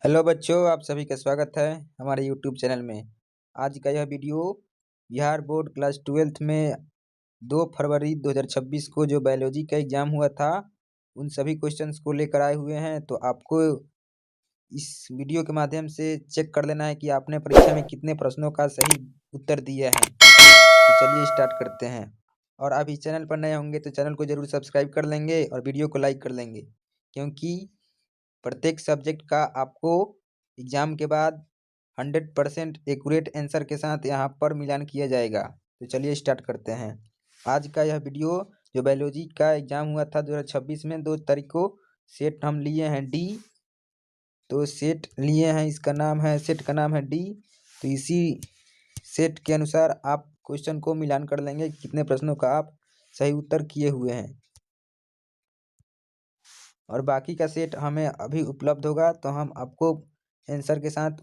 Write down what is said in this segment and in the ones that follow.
Hello बच्चों, आप सभी का स्वागत है हमारे यूट्यूब चैनल में। आज का यह video Bihar board class 12th में 2 फरवरी 2026 को जो बायोलॉजी का एग्जाम हुआ था उन सभी क्वेश्चंस को लेकर आए हुए हैं। तो आपको इस वीडियो के माध्यम से चेक कर लेना है कि आपने परीक्षा में कितने प्रश्नों का सही उत्तर दिया है। तो चलिए स्टार्ट करते हैं। और आप इस चैनल पर नए होंगे तो चैनल को जरूर सब्सक्राइब कर लेंगे और वीडियो को लाइक कर लेंगे, क्योंकि प्रत्येक सब्जेक्ट का आपको एग्जाम के बाद 100% एक्यूरेट आंसर के साथ यहाँ पर मिलान किया जाएगा। तो चलिए स्टार्ट करते हैं। आज का यह वीडियो जो बायोलॉजी का एग्जाम हुआ था 2026 में 2 तारीख को, सेट हम लिए हैं डी। तो सेट लिए हैं, इसका नाम है, सेट का नाम है डी। तो इसी सेट के अनुसार आप क्वेश्चन को मिलान कर लेंगे कितने प्रश्नों का आप सही उत्तर किए हुए हैं। और बाकी का सेट हमें अभी उपलब्ध होगा तो हम आपको आंसर के साथ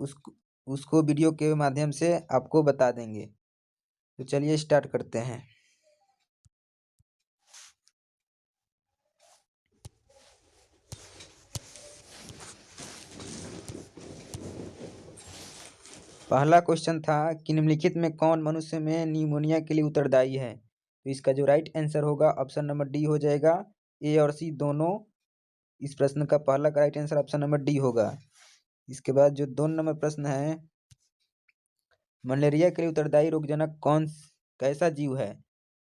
उसको वीडियो के माध्यम से आपको बता देंगे। तो चलिए स्टार्ट करते हैं। पहला क्वेश्चन था कि निम्नलिखित में कौन मनुष्य में निमोनिया के लिए उत्तरदायी है। तो इसका जो राइट आंसर होगा ऑप्शन नंबर डी हो जाएगा। ए और सी दोनों। इस प्रश्न का पहला का right answer option number D होगा। इसके बाद जो 2 नंबर प्रश्न है, मलेरिया के लिए उत्तरदायी रोगजनक कैसा जीव है।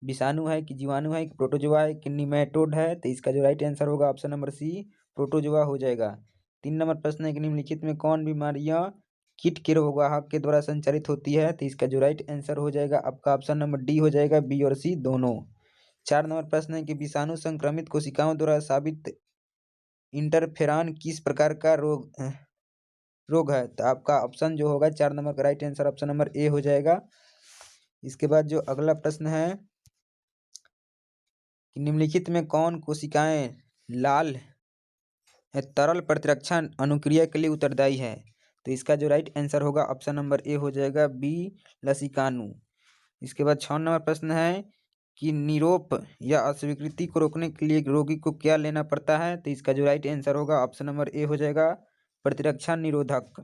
विषाणु है कि जीवाणु है कि प्रोटोजोआ है कि निमेटोड है। तो इसका जो राइट आंसर होगा ऑप्शन नंबर सी, प्रोटोजोआ हो जाएगा। 3 नंबर प्रश्न है कि निम्नलिखित में कौन बीमारियां कीट के रोगवाहक के द्वारा संचालित होती है। तो इसका जो राइट आंसर हो जाएगा आपका ऑप्शन नंबर डी हो जाएगा, बी और सी दोनों। 4 नंबर प्रश्न है कि विषाणु संक्रमित कोशिकाओं द्वारा साबित इंटरफेरॉन किस प्रकार का रोग है। तो आपका ऑप्शन जो होगा 4 नंबर का right answer option number A हो जाएगा। इसके बाद जो अगला प्रश्न है कि निम्नलिखित में कौन कोशिकाएं लाल तरल प्रतिरक्षा अनुक्रिया के लिए उत्तरदायी है। तो इसका जो राइट आंसर होगा ऑप्शन नंबर ए हो जाएगा, बी लसिकानु। इसके बाद 6 नंबर प्रश्न है कि निरोप या अस्वीकृति को रोकने के लिए रोगी को क्या लेना पड़ता है। तो इसका जो राइट आंसर होगा ऑप्शन नंबर ए हो जाएगा, प्रतिरक्षा निरोधक।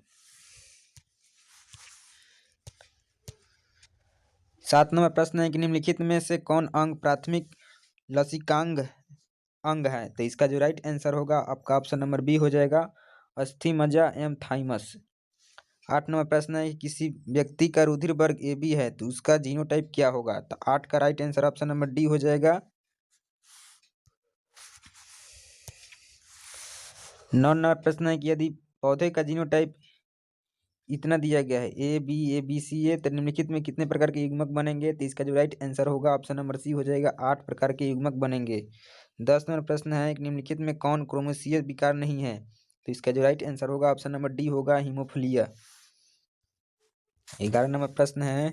7 नंबर प्रश्न है कि निम्नलिखित में से कौन अंग प्राथमिक लसिकांग अंग है। तो इसका जो राइट आंसर होगा आपका ऑप्शन नंबर बी हो जाएगा, अस्थि मज्जा एवं थाइमस। 8 नंबर प्रश्न है कि किसी व्यक्ति का रुधिर वर्ग ए बी है तो उसका जीनोटाइप क्या होगा। तो 8 का right answer option number D हो जाएगा। 9 नंबर प्रश्न है कि यदि पौधे का जीनोटाइप इतना दिया गया है ए बी सी ए, तो निम्नलिखित में कितने प्रकार के युग्मक बनेंगे। तो इसका जो राइट आंसर होगा ऑप्शन नंबर सी हो जाएगा, 8 प्रकार के युग्मक बनेंगे। 10 नंबर प्रश्न है कि निम्नलिखित में कौन क्रोमोसीय विकार नहीं है। तो इसका जो राइट आंसर होगा ऑप्शन नंबर डी होगा, हीमोफिलिया। 11 नंबर प्रश्न है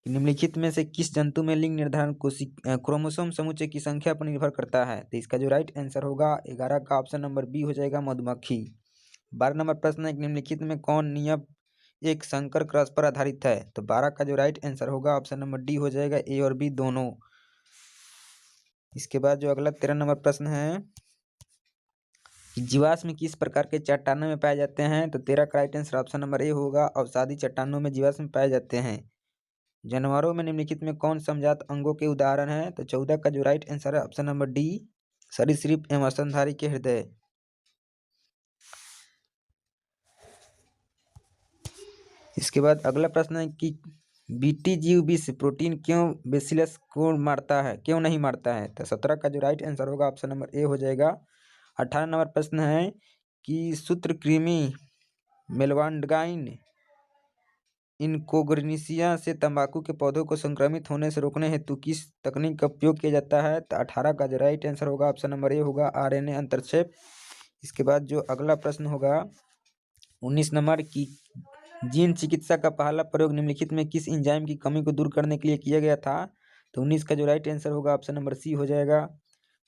कि निम्नलिखित में से किस जंतु में लिंग निर्धारण क्रोमोसोम समुच्चय की संख्या पर निर्भर करता है। तो इसका जो राइट आंसर होगा 11 का ऑप्शन नंबर बी हो जाएगा, मधुमक्खी। 12 नंबर प्रश्न है कि निम्नलिखित में कौन नियम एक संकर क्रॉस पर आधारित है। तो 12 का जो राइट आंसर होगा ऑप्शन नंबर डी हो जाएगा, ए और बी दोनों। इसके बाद जो अगला 13 नंबर प्रश्न है कि जीवाश्म किस प्रकार के चट्टानों में पाए जाते हैं। तो 13 का right answer option number A होगा, अवसादी चट्टानों में जीवाश्म पाए जाते हैं। जानवरों में निम्नलिखित में कौन समजात अंगों के उदाहरण है। तो 14 का जो राइट आंसर है ऑप्शन नंबर डी, सरीसृप एवं स्तनधारी के हृदय। इसके बाद अगला प्रश्न है कि बीटी जीव विष प्रोटीन क्यों बेसिलस को मारता है, क्यों नहीं मारता है। तो 17 का जो राइट आंसर होगा ऑप्शन नंबर ए हो जाएगा। 18 नंबर प्रश्न है कि सूत्रकृमि मेलवांडगाइन इनकोग्निसिया से तंबाकू के पौधों को संक्रमित होने से रोकने हेतु किस तकनीक का उपयोग किया जाता है। तो 18 का जो राइट आंसर होगा ऑप्शन नंबर ए होगा, आरएनए अंतरक्षेप। इसके बाद जो अगला प्रश्न होगा 19 नंबर की जीन चिकित्सा का पहला प्रयोग निम्नलिखित में किस एंजाइम की कमी को दूर करने के लिए किया गया था। तो 19 का जो राइट आंसर होगा ऑप्शन नंबर सी हो जाएगा।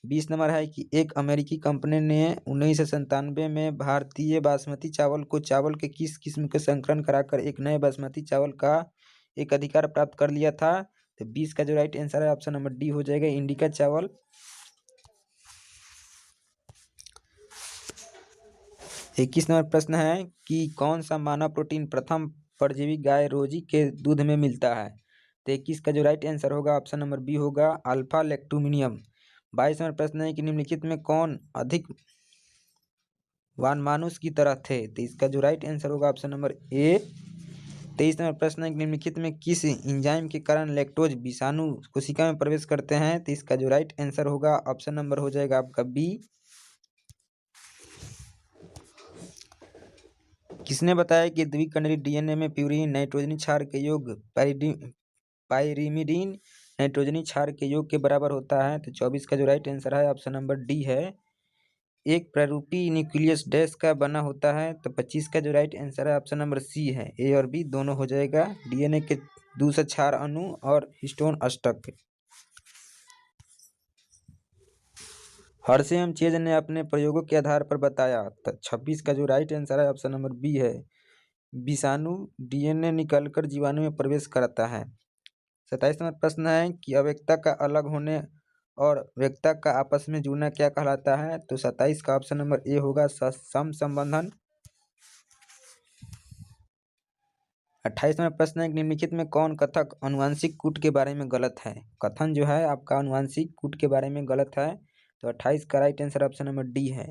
20 नंबर है कि एक अमेरिकी कंपनी ने 1997 में भारतीय बासमती चावल को चावल के किस किस्म के संकलन कराकर एक नए बासमती चावल का एक अधिकार प्राप्त कर लिया था। तो 20 का जो राइट आंसर है ऑप्शन नंबर डी हो जाएगा, इंडिका चावल। 21 नंबर प्रश्न है कि कौन सा मानव प्रोटीन प्रथम परजीवी गाय रोजी के दूध में मिलता है। तो 21 का जो राइट आंसर होगा ऑप्शन नंबर बी होगा अल्फा लैक्टोमिनियम। 22 नंबर प्रश्न है कि निम्नलिखित में कौन अधिक वानमानुष की तरह थे। तो इसका जो राइट आंसर होगा ऑप्शन नंबर ए। 23 नंबर प्रश्न है कि निम्नलिखित में किस एंजाइम के कारण लैक्टोज विषाणु कोशिका में प्रवेश करते हैं। तो इसका जो राइट आंसर होगा ऑप्शन नंबर हो जाएगा आपका बी। किसने बताया कि द्विकंडली डीएनए में प्यूरीन नाइट्रोजनी क्षार के योग पाइरिमिडीन नाइट्रोजनी क्षार के योग के बराबर होता है। तो 24 का जो राइट आंसर है ऑप्शन नंबर डी है। एक प्रारूपी न्यूक्लियस डैश का बना होता है। तो 25 का जो राइट आंसर है ऑप्शन नंबर सी है। ए और बी दोनों हो जाएगा। डीएनए के दूसरे क्षार अणु और हिस्टोन अष्टक। हर्षे चेज ने अपने प्रयोगों के आधार पर बताया। तो 26 का जो राइट आंसर है ऑप्शन नंबर बी है। विषाणु डीएनए निकालकर जीवाणु में प्रवेश करता है। 27 नंबर प्रश्न है कि अव्यक्ता का अलग होने और व्यक्ता का आपस में जुड़ना क्या कहलाता है। तो 27 का ऑप्शन नंबर ए होगा सम संबंधन। 28 नंबर प्रश्न है कि निम्नलिखित में कौन कथक अनुवांशिक कूट के बारे में गलत है। कथन जो है आपका अनुवांशिक कूट के बारे में गलत है। तो 28 का right answer option number D है।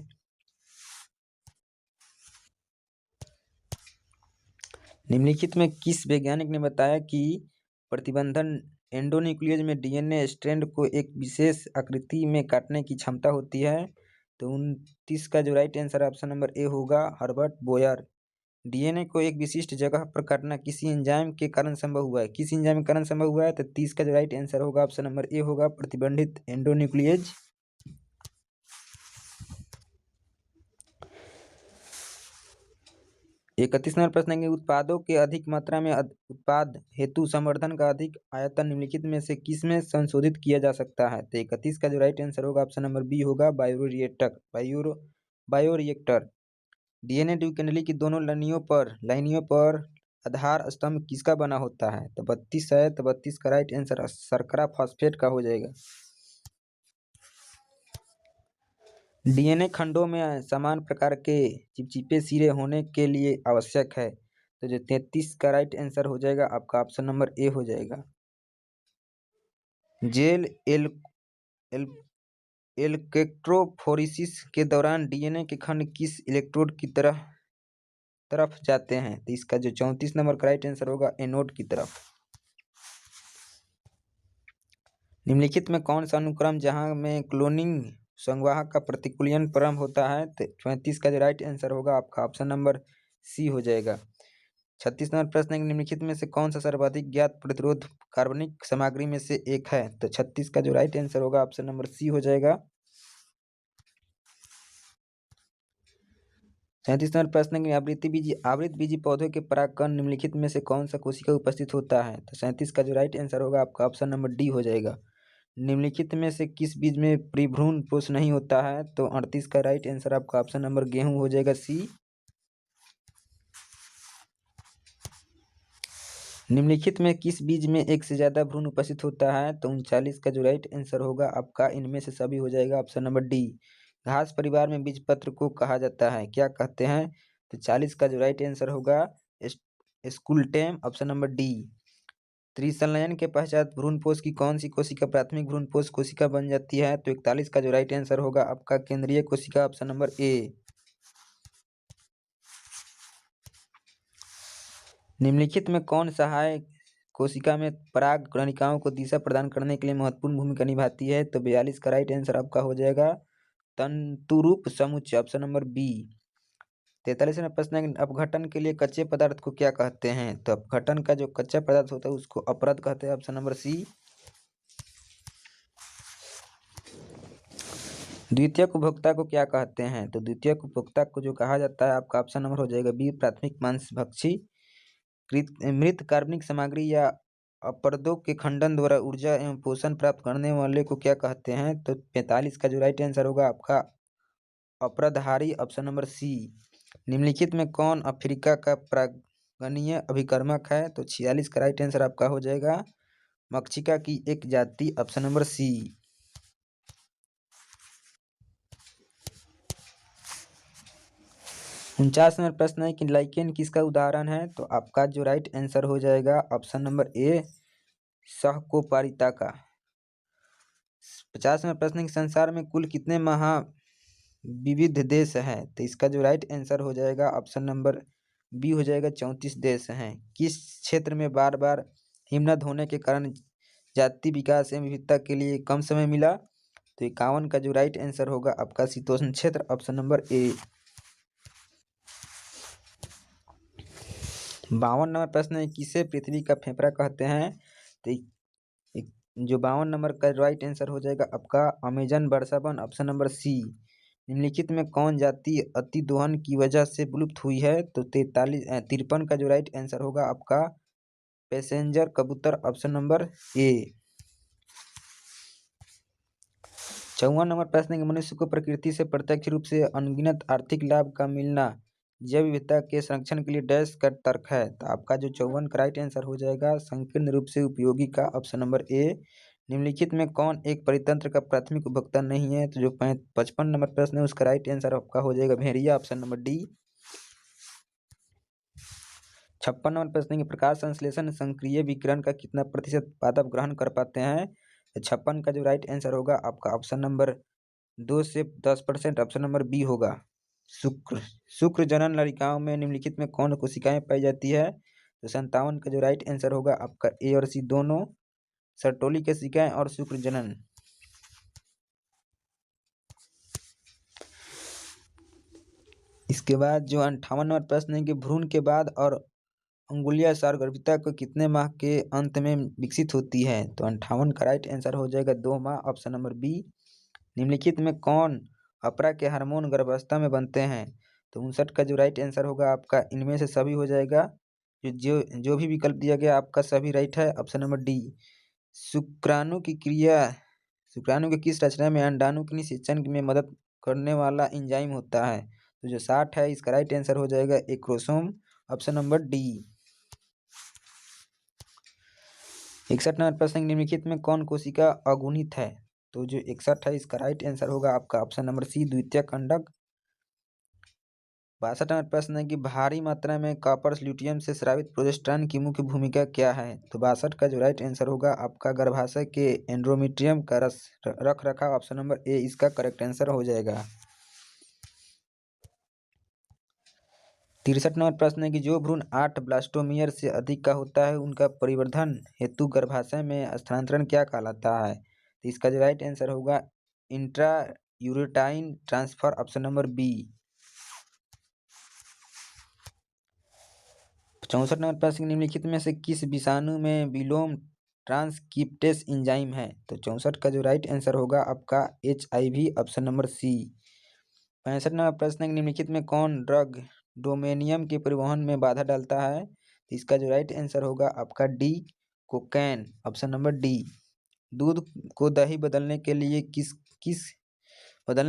निम्नलिखित में किस वैज्ञानिक ने बताया कि प्रतिबंधन एंडोन्यूक्लियस में डीएनए स्ट्रैंड को एक विशेष आकृति में काटने की क्षमता होती है। तो 29 का जो right answer option number A होगा हर्बर्ट बोयर। डीएनए को एक विशिष्ट जगह पर काटना किसी एंजाइम के कारण संभव हुआ है। किस एंजाइम के कारण संभव हुआ है। तो 30 का जो राइट आंसर होगा ऑप्शन नंबर ए होगा प्रतिबंधित एंडोन्यूक्लियस। 31 नंबर प्रश्न है कि उत्पादों के अधिक मात्रा में उत्पाद हेतु संवर्धन का अधिक आयतन निम्नलिखित में से किस में संशोधित किया जा सकता है। तो 31 का जो राइट आंसर होगा ऑप्शन नंबर बी होगा बायोरिएक्टर। डीएनए द्विकुंडली की दोनों लाइनियों पर आधार स्तंभ किसका बना होता है। तो 32 है। तो 32 का राइट आंसर शर्करा फॉस्फेट का हो जाएगा। डीएनए खंडों में समान प्रकार के चिपचिपे सिरे होने के लिए आवश्यक है। तो जो 33 का राइट आंसर हो जाएगा आपका ऑप्शन नंबर ए हो जाएगा। जेल इलेक्ट्रोफोरेसिस के दौरान डीएनए के खंड किस इलेक्ट्रोड की तरफ जाते हैं। तो इसका जो 34 नंबर का राइट आंसर होगा एनोड की तरफ। निम्नलिखित में कौन सा अनुक्रम जहां में क्लोनिंग संवाहक का प्रतिकूलन प्रारंभ होता है। तो 34 का जो राइट आंसर होगा आपका ऑप्शन नंबर सी हो जाएगा। 36 नंबर प्रश्न है निम्नलिखित में से कौन सा सर्वाधिक ज्ञात प्रतिरोध कार्बनिक सामग्री में से एक है। तो 36 का जो राइट आंसर होगा ऑप्शन नंबर सी हो जाएगा। 37 नंबर प्रश्न है आवृत बीजी पौधों के परागकण निम्नलिखित में से कौन सा कोशिका उपस्थित होता है। तो 37 का जो राइट आंसर होगा आपका ऑप्शन नंबर डी हो जाएगा। निम्नलिखित में से किस बीज में परिभ्रूण पोष नहीं होता है। तो 38 का राइट आंसर आपका ऑप्शन नंबर गेहूं हो जाएगा सी। निम्नलिखित में किस बीज में एक से ज्यादा भ्रूण उपस्थित होता है। तो 39 का जो राइट आंसर होगा आपका इनमें से सभी हो जाएगा ऑप्शन नंबर डी। घास परिवार में बीजपत्र को कहा जाता है क्या कहते हैं। तो 40 का जो राइट आंसर होगा स्कूलटेम ऑप्शन नंबर डी। त्रिसंलयन के पश्चात भ्रूणपोष की कौन सी कोशिका प्राथमिक भ्रूणपोष कोशिका बन जाती है। तो 41 का जो राइट आंसर होगा आपका केंद्रीय कोशिका ऑप्शन नंबर ए। निम्नलिखित में कौन सहायक कोशिका में पराग कणिकाओं को दिशा प्रदान करने के लिए महत्वपूर्ण भूमिका निभाती है। तो 42 का राइट आंसर आपका हो जाएगा तंतुरूप समुच्चय ऑप्शन नंबर बी। 43 में प्रश्न है अपघटन के लिए कच्चे पदार्थ को क्या कहते हैं। तो अपघटन का जो कच्चा पदार्थ होता है उसको अपरद कहते हैं ऑप्शन नंबर सी। द्वितीयक उपभोक्ता को क्या कहते हैं। तो द्वितीयक उपभोक्ता को जो कहा जाता है आपका ऑप्शन नंबर हो जाएगा बी प्राथमिक मांसभक्षी। मृत कार्बनिक सामग्री या अपरदों के खंडन द्वारा ऊर्जा एवं पोषण प्राप्त करने वाले को क्या कहते हैं। तो 45 का जो राइट आंसर होगा आपका अपरदहारी ऑप्शन नंबर सी। निम्नलिखित में कौन अफ्रीका का परागणीय अभिकर्मक है। तो 46 का राइट आंसर आपका हो जाएगा मक्षिका की एक जाति ऑप्शन नंबर सी। 49 नंबर प्रश्न है कि लाइकेन किसका उदाहरण है? तो आपका जो राइट आंसर हो जाएगा ऑप्शन नंबर ए, सहकोपारिता का। 50 नंबर प्रश्न है कि संसार में कुल कितने विविध देश हैं? तो इसका जो राइट आंसर हो जाएगा ऑप्शन नंबर बी हो जाएगा, 34 देश हैं। किस क्षेत्र में बार बार हिमनद होने के कारण जाति विकास एवं विविधता के लिए कम समय मिला? तो 51 का जो राइट आंसर होगा आपका शीतोष्ण क्षेत्र, ऑप्शन नंबर ए। 52 नंबर प्रश्न है किसे पृथ्वी का फेफड़ा कहते हैं? तो जो 52 नंबर का राइट आंसर हो जाएगा आपका अमेजन वर्षा वन, ऑप्शन नंबर सी। निम्नलिखित में कौन जाति अतिदोहन की वजह से विलुप्त हुई है? तो 53 का जो राइट आंसर होगा आपका पैसेंजर कबूतर, ऑप्शन नंबर ए। 54 नंबर प्रश्न है कि मनुष्य को प्रकृति से प्रत्यक्ष रूप से अनगिनत आर्थिक लाभ का मिलना जैव विविधता के संरक्षण के लिए डैश का तर्क है? तो आपका जो 54 का राइट आंसर हो जाएगा संकीर्ण रूप से उपयोगी का, ऑप्शन नंबर ए। निम्नलिखित में कौन एक परितंत्र का प्राथमिक उपभोक्ता नहीं है? तो जो 55 नंबर प्रश्न है उसका राइट आंसर आपका हो जाएगा भेड़िया, ऑप्शन नंबर डी। 56 नंबर प्रश्न है कि प्रकाश संश्लेषण संक्रिय विकिरण का कितना प्रतिशत पादप ग्रहण कर पाते हैं? 56 का जो राइट आंसर होगा आपका ऑप्शन नंबर 2 से 10%, ऑप्शन नंबर बी होगा। शुक्र जनन लड़िकाओं में निम्नलिखित में कौन कोशिकाएं पाई जाती है? तो 57 का जो राइट आंसर होगा आपका ए और सी दोनों, सर्टोली कोशिकाएं और शुक्र जनन। इसके बाद जो 58 नंबर प्रश्न है कि भ्रूण के बाद और अंगुलिया सार्वगर्भिता को कितने माह के अंत में विकसित होती है? तो 58 का राइट आंसर हो जाएगा 2 माह, ऑप्शन नंबर बी। निम्नलिखित में कौन अपरा के हार्मोन गर्भावस्था में बनते हैं? तो 59 का जो राइट आंसर होगा आपका इनमें से सभी हो जाएगा। जो भी विकल्प दिया गया आपका सभी राइट है, ऑप्शन नंबर डी। शुक्राणु के किस रचना में अंडाणु के निषेचन में मदद करने वाला एंजाइम होता है? तो जो 60 है इसका राइट आंसर हो जाएगा acrosome, option number D. 61 number प्रश्न निम्नलिखित में कौन कोशिका अगुणित है? तो जो 61 है इसका राइट आंसर होगा आपका ऑप्शन नंबर सी, द्वितीयक अंडक। 62 नंबर प्रश्न है कि भारी मात्रा में कॉपर ल्यूटियम से स्रावित प्रोजेस्टेरॉन की मुख्य भूमिका क्या है? तो 62 का जो राइट आंसर होगा आपका गर्भाशय के एंड्रोमेट्रियम का रख रखाव, ऑप्शन नंबर ए इसका करेक्ट आंसर हो जाएगा। 63 नंबर प्रश्न है कि जो भ्रूण 8 ब्लास्टोमियर से अधिक का होता है उनका परिवर्धन हेतु गर्भाशय में स्थानांतरण क्या कहलाता है? तो इसका जो राइट आंसर होगा इंट्रा यूरेटाइन transfer, option number B. 64 number प्रश्न निम्नलिखित में से किस विषाणु में विलोम ट्रांसक्रिप्टेस एंजाइम है? तो 64 का जो राइट आंसर होगा आपका HIV, option number C. 65 number प्रश्न निम्नलिखित में कौन ड्रग डोमेनियम के परिवहन में बाधा डालता है? तो इसका जो राइट आंसर होगा आपका D, cocaine, option number D. दूध को दही बदलने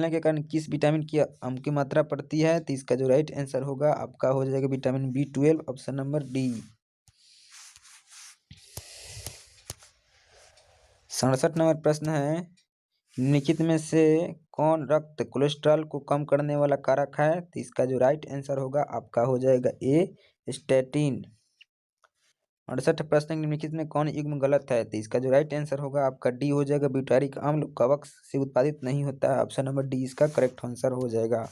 के कारण किस विटामिन की मात्रा पड़ती है? तो इसका जो राइट आंसर होगा आपका हो जाएगा vitamin B12, option number D. 67 number प्रश्न है निम्नलिखित में से कौन रक्त कोलेस्ट्रॉल को कम करने वाला कारक है? तो इसका जो राइट आंसर होगा आपका हो जाएगा ए, स्टैटिन। 68 प्रश्न निम्नलिखित में कौन युग्म गलत है? तो इसका जो राइट आंसर होगा आपका डी हो जाएगा ब्यूटारिक अम्ल कवक से उत्पादित नहीं होता है, ऑप्शन नंबर डी इसका करेक्ट आंसर हो जाएगा।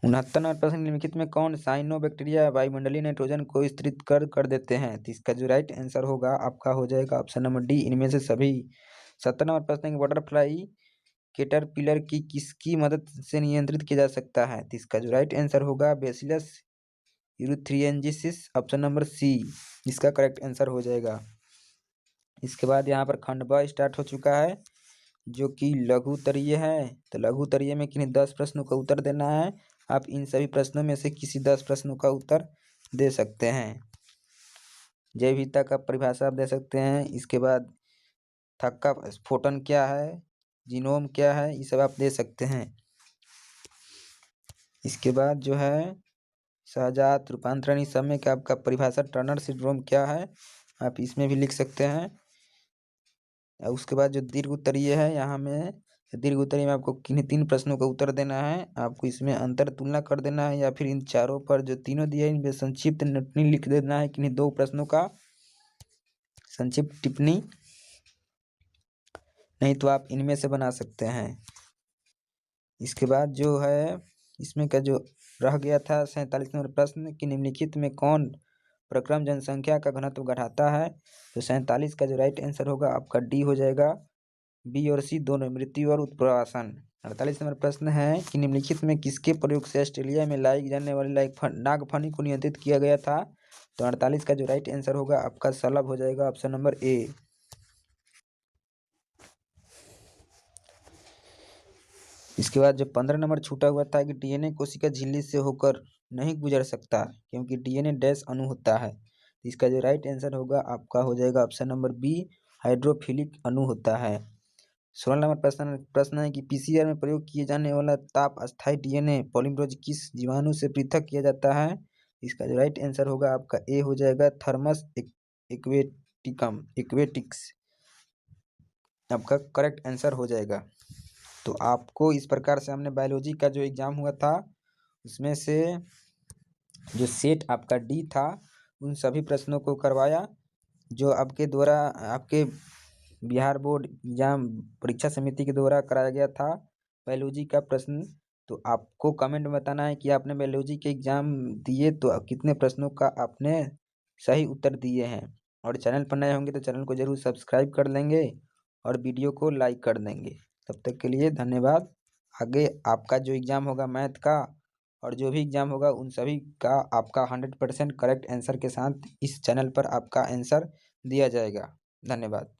69 नंबर प्रश्न निम्नलिखित में कौन साइनोबैक्टीरिया वायुमंडलीय नाइट्रोजन को स्थिरीकृत कर देते हैं? तो इसका जो राइट आंसर होगा आपका हो जाएगा ऑप्शन नंबर डी, इनमें से सभी। 70 नंबर प्रश्न बटरफ्लाई कैटरपिलर की किसकी मदद से नियंत्रित किया जा सकता है? तो इसका जो राइट आंसर होगा बेसिलस यूरिथ्रिएंजिसिस, ऑप्शन नंबर सी इसका करेक्ट आंसर हो जाएगा। इसके बाद यहाँ पर खंड ब स्टार्ट हो चुका है जो कि लघु उत्तरीय है। तो लघु उत्तरीय में किन्हीं 10 प्रश्नों का उत्तर देना है। आप इन सभी प्रश्नों में से किसी 10 प्रश्नों का उत्तर दे सकते हैं। जैव विविधता का परिभाषा आप दे सकते हैं। इसके बाद थक्का स्फोटन क्या है, जीनोम क्या है, ये सब आप दे सकते हैं। इसके बाद जो है सहजात रूपांतरण, इस सब में क्या आपका परिभाषा टर्नर सिंड्रोम क्या है आप इसमें भी लिख सकते हैं। और उसके बाद जो दीर्घ उत्तरीय है यहाँ में दीर्घ उत्तरी में आपको किन्हीं 3 प्रश्नों का उत्तर देना है। आपको इसमें अंतर तुलना कर देना है या फिर इन चारों पर जो तीनों दिए हैं इनमें संक्षिप्त टिप्पणी लिख देना है किन्हीं 2 प्रश्नों का संक्षिप्त टिप्पणी, नहीं तो आप इनमें से बना सकते हैं। इसके बाद जो है इसमें का जो रह गया था 47 नंबर प्रश्न कि निम्नलिखित में कौन प्रक्रम जनसंख्या का घनत्व घटाता है, तो 47 का जो राइट आंसर होगा आपका डी हो जाएगा। बी और सी दोनों, मृत्यु और उत्प्रासन। 48 नंबर प्रश्न है कि निम्नलिखित में किसके प्रयोग से ऑस्ट्रेलिया में लाई जाने वाली नागफनी को नियंत्रित किया गया था, तो 48 का जो राइट आंसर होगा आपका सलब हो जाएगा, ऑप्शन नंबर ए। इसके बाद जो 15 नंबर छूटा हुआ था कि डीएनए कोशिका झिल्ली से होकर नहीं गुजर सकता क्योंकि डीएनए डैश अणु होता है। इसका जो राइट आंसर होगा आपका हो जाएगा ऑप्शन नंबर बी, हाइड्रोफिलिक अणु होता है। 16 नंबर प्रश्न है कि पीसीआर में प्रयोग किए जाने वाला ताप अस्थायी डीएनए पॉलीमरेज किस जीवाणु से पृथक किया जाता है। इसका जो राइट आंसर होगा आपका ए हो जाएगा, थर्मस एक्वेटिक्स आपका करेक्ट आंसर हो जाएगा। तो आपको इस प्रकार से हमने बायोलॉजी का जो एग्ज़ाम हुआ था उसमें से जो सेट आपका डी था उन सभी प्रश्नों को करवाया जो आपके द्वारा आपके बिहार बोर्ड एग्जाम परीक्षा समिति के द्वारा कराया गया था बायोलॉजी का प्रश्न। तो आपको कमेंट में बताना है कि आपने बायोलॉजी के एग्ज़ाम दिए तो कितने प्रश्नों का आपने सही उत्तर दिए हैं। और चैनल पर नए होंगे तो चैनल को ज़रूर सब्सक्राइब कर लेंगे और वीडियो को लाइक कर देंगे। तब तक के लिए धन्यवाद। आगे आपका जो एग्ज़ाम होगा मैथ का और जो भी एग्ज़ाम होगा उन सभी का आपका 100% करेक्ट आंसर के साथ इस चैनल पर आपका आंसर दिया जाएगा। धन्यवाद।